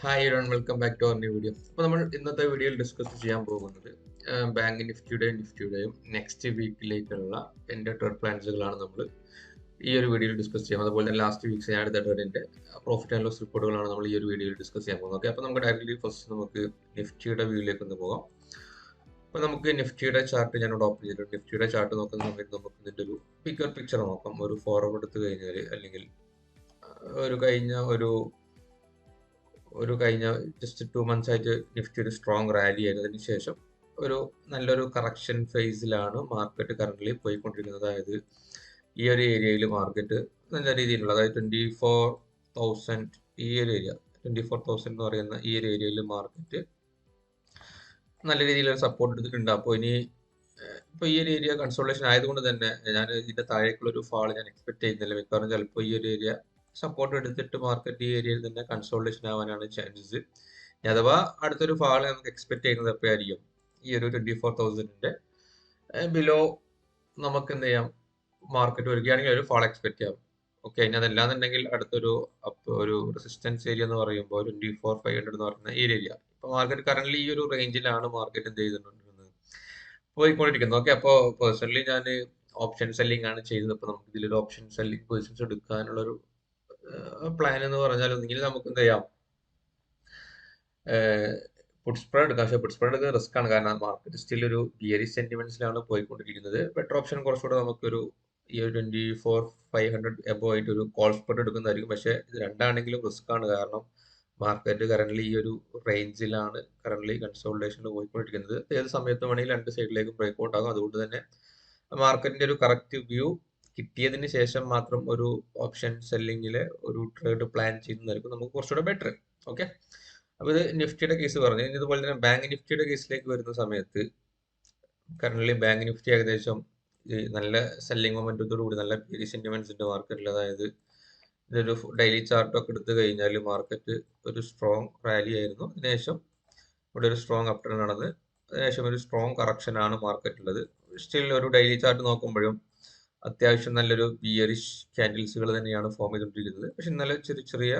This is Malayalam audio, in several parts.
Hi everyone, welcome back to our new video. അപ്പോൾ നമ്മൾ ഇന്നത്തെ വീഡിയോയിൽ ഡിസ്കസ് ചെയ്യാൻ പോകുന്നത് ബാങ്ക് നിഫ്റ്റിയുടെയും നെക്സ്റ്റ് വീക്കിലേക്കുള്ള എൻ്റെ ട്രേഡ് പ്ലാൻസുകളാണ് നമ്മൾ ഈ ഒരു വീഡിയോയിൽ ഡിസ്കസ് ചെയ്യാം. അതുപോലെ തന്നെ ലാസ്റ്റ് വീക്സ് ഞാൻ എടുത്ത ട്രേഡിൻ്റെ പ്രോഫിറ്റ് ആൻഡ് ലോസ് റിപ്പോർട്ടുകളാണ് നമ്മൾ ഈ ഒരു വീഡിയോയിൽ ഡിസ്കസ് ചെയ്യാൻ പോകുന്നത്. ഓക്കെ, അപ്പോൾ നമുക്ക് ഡയറക്റ്റ്ലി ഫസ്റ്റ് നമുക്ക് നിഫ്റ്റിയുടെ വ്യൂയിലേക്ക് ഒന്ന് പോകാം. അപ്പോൾ നമുക്ക് നിഫ്റ്റിയുടെ ചാർട്ട് ഞാനിവിടെ ഓപ്പൺ ചെയ്തിട്ടുണ്ട്. നിഫ്റ്റിയുടെ ചാർട്ട് നോക്കുന്ന സമയത്ത് നമുക്ക് ഇതിൻ്റെ ഒരു ബിഗർ പിക്ചർ നോക്കാം. ഒരു ഫോർവേഡ് എടുത്തു കഴിഞ്ഞാൽ അല്ലെങ്കിൽ കഴിഞ്ഞ ജസ്റ്റ് 2 months ആയിട്ട് നിഫ്റ്റി ഒരു സ്ട്രോങ് റാലി ആയതിനു ശേഷം ഒരു നല്ലൊരു കറക്ഷൻ ഫേസിലാണ് മാർക്കറ്റ് കറന്റ് പോയിക്കൊണ്ടിരിക്കുന്നത്. അതായത് ഈ ഒരു ഏരിയയിൽ മാർക്കറ്റ് നല്ല രീതിയിലുള്ള, അതായത് 24,000 ഈ ഒരു ഏരിയ 24,000 എന്ന് പറയുന്ന ഈ ഒരു ഏരിയയിൽ മാർക്കറ്റ് നല്ല രീതിയിലൊരു സപ്പോർട്ട് എടുത്തിട്ടുണ്ട്. അപ്പോൾ ഇപ്പോൾ ഈ ഒരു ഏരിയ കൺസോൾട്ടേഷൻ ആയതുകൊണ്ട് തന്നെ ഞാൻ ഇതിന്റെ താഴേക്കുള്ള ഒരു ഫാൾ ഞാൻ എക്സ്പെക്ട് ചെയ്യുന്നില്ല. മിക്കവാറും ചിലപ്പോൾ ഈ ഒരു ഏരിയ സപ്പോർട്ട് എടുത്തിട്ട് മാർക്കറ്റ് ഈ ഏരിയയിൽ തന്നെ കൺസോൾട്ടേഷൻ ആവാനാണ് ചാൻസസ്. അഥവാ അടുത്തൊരു ഫാൾ നമുക്ക് എക്സ്പെക്ട് ചെയ്യുന്നത് എപ്പോഴായിരിക്കും? ഈ ഒരു 24,000 ബിലോ നമുക്ക് എന്ത് ചെയ്യാം, മാർക്കറ്റ് വരികയാണെങ്കിൽ ഒരു ഫാൾ എക്സ്പെക്ട് ചെയ്യാം. ഓക്കെ, ഇനി അതല്ലാന്നുണ്ടെങ്കിൽ അടുത്തൊരു ഒരു റെസിസ്റ്റൻസ് ഏരിയ എന്ന് പറയുമ്പോൾ 24,500 എന്ന് പറയുന്ന ഈ ഏരിയ. ഇപ്പൊ മാർക്കറ്റ് കറന്റ് ഈ ഒരു റേഞ്ചിലാണ് മാർക്കറ്റ് എന്ത് ചെയ്തിട്ടുണ്ടെങ്കിൽ പോയിക്കൊണ്ടിരിക്കുന്നത്. ഓക്കെ, അപ്പോൾ പേഴ്സണലി ഞാൻ ഓപ്ഷൻ സെല്ലിംഗ് ആണ് ചെയ്തത്. അപ്പോൾ നമുക്ക് ഇതിലൊരു ഓപ്ഷൻ സെല്ലിംഗ് പൊസിഷൻസ് എടുക്കാനുള്ളൊരു പ്ലാൻ എന്ന് പറഞ്ഞാൽ ഒന്നെങ്കിൽ നമുക്ക് എന്ത് ചെയ്യാം, പുട്ട് സ്പ്രെഡ് എടുക്കാം. പക്ഷേ പുട്ട് സ്പ്രെഡ് എടുക്കുന്നത് റിസ്ക് ആണ്, കാരണം മാർക്കറ്റ് സ്റ്റിൽ ഒരു ബിയറിഷ് സെന്റിമെന്റ്സിലാണ് പോയിക്കൊണ്ടിരിക്കുന്നത്. ബെറ്റർ ഓപ്ഷൻ കുറച്ചുകൂടെ നമുക്കൊരു ഈ ഒരു 24,500 എബോ ആയിട്ട് ഒരു കോൾ സ്പ്രെഡ് എടുക്കുന്നതായിരിക്കും. പക്ഷേ ഇത് രണ്ടാണെങ്കിലും റിസ്ക് ആണ്, കാരണം മാർക്കറ്റ് കറന്റ് ഈ ഒരു റേഞ്ചിലാണ് കറന്റ് കൺസോൾട്ടേഷനിൽ പോയിക്കൊണ്ടിരിക്കുന്നത്. ഏത് സമയത്തും വേണമെങ്കിൽ രണ്ട് സൈഡിലേക്ക് ബ്രേക്ക്ഔട്ട് ആകും. അതുകൊണ്ട് തന്നെ മാർക്കറ്റിന്റെ ഒരു കറക്റ്റ് വ്യൂ കിട്ടിയതിന് ശേഷം മാത്രം ഒരു ഓപ്ഷൻ സെല്ലിങ്ങിലെ ഒരു ട്രേഡ് പ്ലാൻ ചെയ്യുന്നതായിരിക്കും നമുക്ക് കുറച്ചുകൂടെ ബെറ്റർ. ഓക്കെ, അപ്പോൾ ഇത് നിഫ്റ്റിയുടെ കേസ് പറഞ്ഞു. ഇതുപോലെ തന്നെ ബാങ്ക് നിഫ്റ്റിയുടെ കേസിലേക്ക് വരുന്ന സമയത്ത് കറന്റ് ബാങ്ക് നിഫ്റ്റി ഏകദേശം നല്ല സെല്ലിംഗ് മൊമെന്റത്തോടു കൂടി നല്ല സെന്റിമെന്റ്സ് ഉണ്ട് മാർക്കറ്റിൽ. അതായത് ഇതൊരു ഡെയിലി ചാർട്ടൊക്കെ എടുത്തു കഴിഞ്ഞാൽ മാർക്കറ്റ് ഒരു സ്ട്രോങ് റാലി ആയിരുന്നു. അതിനുശേഷം ഇവിടെ ഒരു സ്ട്രോങ് അപ് ട്രെൻഡ് നടന്ന് അതിനുശേഷം ഒരു സ്ട്രോങ് കറക്ഷൻ ആണ് മാർക്കറ്റുള്ളത്. സ്റ്റിൽ ഒരു ഡെയിലി ചാർട്ട് നോക്കുമ്പോഴും അത്യാവശ്യം നല്ലൊരു ബിയറിഷ് ക്യാൻഡിൽസുകൾ തന്നെയാണ് ഫോം ചെയ്തുകൊണ്ടിരിക്കുന്നത്. പക്ഷെ ഇന്നലെ ചെറിയ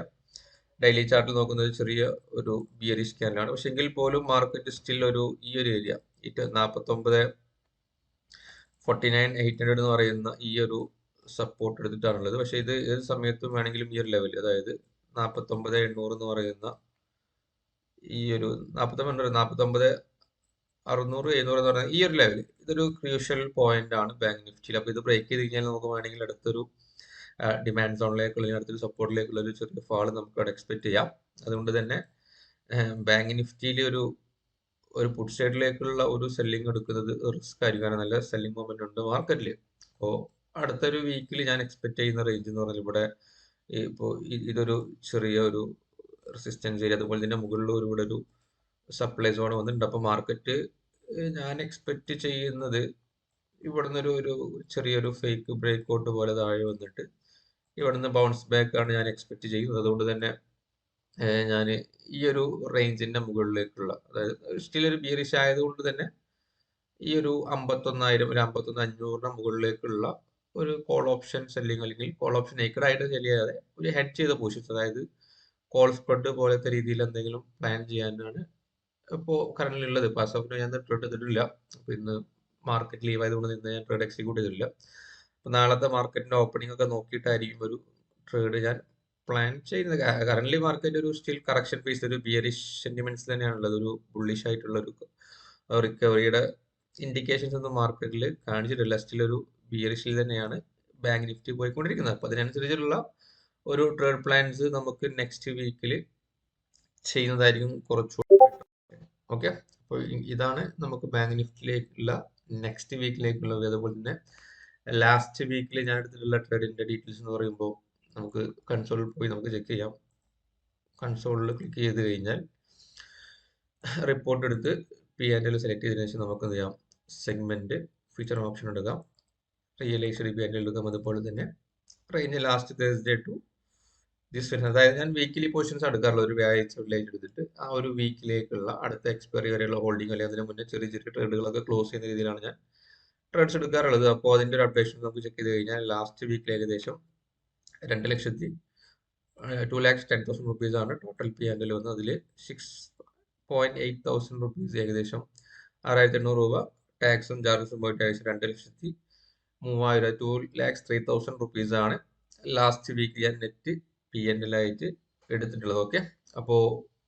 ഡെയിലി ചാർട്ടിൽ നോക്കുന്നത് ചെറിയ ഒരു ബിയറിഷ് ക്യാൻഡിലാണ്. പക്ഷെ എങ്കിൽ പോലും മാർക്കറ്റ് സ്റ്റിൽ ഈ ഒരു ഏരിയ 49,800 എന്ന് പറയുന്ന ഈ ഒരു സപ്പോർട്ട് എടുത്തിട്ടാണുള്ളത്. പക്ഷെ ഇത് ഏത് സമയത്തും വേണമെങ്കിലും ഈ ഒരു ലെവൽ, അതായത് 49,800 എന്ന് പറയുന്ന ഈ ഒരു 49,600-700 എന്ന് പറയുന്ന ഈ ഒരു ലെവൽ, ഇതൊരു ക്രൂഷ്യൽ പോയിന്റ് ആണ് ബാങ്ക് നിഫ്റ്റിയിൽ. അപ്പോൾ ഇത് ബ്രേക്ക് ചെയ്ത് കഴിഞ്ഞാൽ നമുക്ക് വേണമെങ്കിൽ അടുത്തൊരു ഡിമാൻഡ് സോണിലേക്കുള്ള അടുത്തൊരു സപ്പോർട്ടിലേക്കുള്ള ഒരു ചെറിയ ഫാൾ നമുക്ക് അവിടെ എക്സ്പെക്ട് ചെയ്യാം. അതുകൊണ്ട് തന്നെ ബാങ്ക് നിഫ്റ്റിയിൽ ഒരു പുട്ട് സൈഡിലേക്കുള്ള ഒരു സെല്ലിംഗ് എടുക്കുന്നത് റിസ്ക് ആയിരിക്കും, കാരണം നല്ല സെല്ലിംഗ് മൊമെന്റ് ഉണ്ട് മാർക്കറ്റിൽ. അപ്പോൾ അടുത്തൊരു വീക്കിൽ ഞാൻ എക്സ്പെക്ട് ചെയ്യുന്ന റേഞ്ച് എന്ന് പറഞ്ഞാൽ ഇവിടെ ഇപ്പോൾ ഇതൊരു ചെറിയ ഒരു റെസിസ്റ്റൻസ് ഏരിയ, അതുപോലെ തന്നെ മുകളിൽ ഇവിടെ ഒരു സപ്ലൈ സോൺ വന്നിട്ടുണ്ട്. അപ്പോൾ മാർക്കറ്റ് ഞാൻ എക്സ്പെക്ട് ചെയ്യുന്നത് ഇവിടുന്ന് ഒരു ചെറിയൊരു ഫേക്ക് ബ്രേക്ക്ഔട്ട് പോലെ താഴെ വന്നിട്ട് ഇവിടുന്ന് ബൗൺസ് ബാക്ക് ആണ് ഞാൻ എക്സ്പെക്ട് ചെയ്യുന്നത്. അതുകൊണ്ട് തന്നെ ഞാൻ ഈ ഒരു റേഞ്ചിന്റെ മുകളിലേക്കുള്ള, അതായത് സ്റ്റിൽ ഒരു ബിയറിഷ് ആയതുകൊണ്ട് തന്നെ ഈ ഒരു 51,000 ഒരു 51,500 മുകളിലേക്കുള്ള ഒരു കോൾ ഓപ്ഷൻ സെല്ലിംഗ്, അല്ലെങ്കിൽ കോൾ ഓപ്ഷൻ നേക്കഡ് ആയിട്ട് ചെയ്യാതെ ഒരു ഹെഡ് ചെയ്ത പൊസിഷൻസ്, അതായത് കോൾ സ്പ്രെഡ് പോലത്തെ രീതിയിൽ എന്തെങ്കിലും പ്ലാൻ ചെയ്യാനാണ് ഇപ്പോൾ കറന്റ് ഉള്ളത്. പാസ് ഓഫ് ഞാൻ ട്രേഡ് ചെയ്തിട്ടില്ല. അപ്പോൾ ഇന്ന് മാർക്കറ്റ് ലീവ് ആയതുകൊണ്ട് ഇന്ന് ഞാൻ ട്രേഡ് എക്സിക്യൂട്ട് ചെയ്തിട്ടില്ല. അപ്പോൾ നാളത്തെ മാർക്കറ്റിന്റെ ഓപ്പണിംഗ് ഒക്കെ നോക്കിയിട്ടായിരിക്കും ഒരു ട്രേഡ് ഞാൻ പ്ലാൻ ചെയ്യുന്നത്. കറന്റ് മാർക്കറ്റ് ഒരു സ്റ്റിൽ കറക്ഷൻ ഫേസ്, ഒരു ബിയറിഷ് സെന്റിമെന്റ്സ് തന്നെയാണുള്ളത്. ഒരു ബുള്ളിഷ് ആയിട്ടുള്ള ഒരു റിക്കവറിയുടെ ഇൻഡിക്കേഷൻസ് ഒന്നും മാർക്കറ്റിൽ കാണിച്ചിട്ടില്ല. സ്റ്റിൽ ഒരു ബിയറിഷിൽ തന്നെയാണ് ബാങ്ക് നിഫ്റ്റി പോയിക്കൊണ്ടിരിക്കുന്നത്. അപ്പോൾ അതിനനുസരിച്ചുള്ള ഒരു ട്രേഡ് പ്ലാൻസ് നമുക്ക് നെക്സ്റ്റ് വീക്കിൽ ചെയ്യുന്നതായിരിക്കും കുറച്ചുകൂടി. ഓക്കെ, അപ്പോൾ ഇതാണ് നമുക്ക് ബാങ്ക് നിഫ്റ്റിയിലേക്കുള്ള നെക്സ്റ്റ് വീക്കിലേക്കുള്ളത്. അതുപോലെ തന്നെ ലാസ്റ്റ് വീക്കിൽ ഞാൻ എടുത്തിട്ടുള്ള ട്രേഡിന്റെ ഡീറ്റെയിൽസ് എന്ന് പറയുമ്പോൾ നമുക്ക് കൺസോളിൽ പോയി നമുക്ക് ചെക്ക് ചെയ്യാം. കൺസോളിൽ ക്ലിക്ക് ചെയ്ത് കഴിഞ്ഞാൽ റിപ്പോർട്ട് എടുത്ത് P&L സെലക്ട് ചെയ്തതിനു ശേഷം നമുക്ക് എന്ത് ചെയ്യാം, സെഗ്മെന്റ് ഫീച്ചർ ഓപ്ഷൻ എടുക്കാം, റിയലൈസ്ഡ് P&L എടുക്കാം. അതുപോലെ തന്നെ range last Thursday to this, അതായത് ഞാൻ വീക്കിലി പൊസിഷൻസ് എടുക്കാറുള്ള ഒരു വ്യാഴാഴ്ച വെള്ളിയാഴ്ച എടുത്തിട്ട് ആ ഒരു വീക്കിലേക്കുള്ള അടുത്ത എക്സ്പയറി വരെയുള്ള ഹോൾഡിംഗ് അല്ലെങ്കിൽ അതിന് മുന്നേ ചെറിയ ട്രേഡുകളൊക്കെ ക്ലോസ് ചെയ്യുന്ന രീതിയിലാണ് ഞാൻ ട്രേഡ്സ് എടുക്കാറുള്ളത്. അപ്പോൾ അതിന്റെ ഒരു അപ്ഡേഷൻ നമുക്ക് ചെക്ക് ചെയ്ത് കഴിഞ്ഞാൽ ലാസ്റ്റ് വീക്കിൽ ഏകദേശം 2,00,000 2,10,000 റുപ്പീസ് ആണ് ടോട്ടൽ പി ആൻഡ് എൽ വന്നത്. അതിൽ 6,800 റുപ്പീസ് ഏകദേശം 6,800 രൂപ ടാക്സും ചാർജസും പോയിട്ട് ഏകദേശം 2,03,000 2,03,000 റുപ്പീസ് ആണ് ലാസ്റ്റ് വീക്ക് ഞാൻ നെറ്റ് പി എൻ എൽ ആയിട്ട് എടുത്തിട്ടുള്ളത്. ഓക്കെ, അപ്പോൾ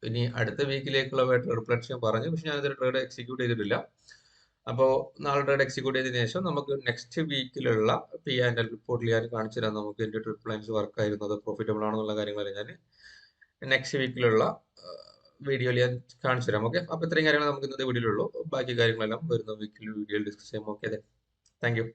ഇനി അടുത്ത വീക്കിലേക്കുള്ള റിഫ്ലക്ഷൻ പറഞ്ഞു, പക്ഷെ ഞാനിതൊരു ട്രേഡ് എക്സിക്യൂട്ട് ചെയ്തിട്ടില്ല. അപ്പോൾ നാളെ ട്രേഡ് എക്സിക്യൂട്ട് ചെയ്തതിനു ശേഷം നമുക്ക് നെക്സ്റ്റ് വീക്കിലുള്ള പി ആൻഡ് എൽ റിപ്പോർട്ടിൽ ഞാൻ കാണിച്ചു തരാം നമുക്ക് എൻ്റെ ട്രിപ്പിൾ ലൈൻസ് വർക്ക് ആയിരുന്നത് പ്രോഫിറ്റബിൾ ആണെന്നുള്ള കാര്യങ്ങൾ ഞാൻ നെക്സ്റ്റ് വീക്കിലുള്ള വീഡിയോയിൽ ഞാൻ കാണിച്ചു തരാം. ഓക്കെ, അപ്പോൾ ഇത്രയും കാര്യങ്ങൾ നമുക്ക് ഇന്നത്തെ വീഡിയോയിലുള്ളൂ. ബാക്കി കാര്യങ്ങളെല്ലാം വരുന്ന വീക്കിൽ വീഡിയോയിൽ ഡിസ്കസ് ചെയ്യാം. Okay, thank you.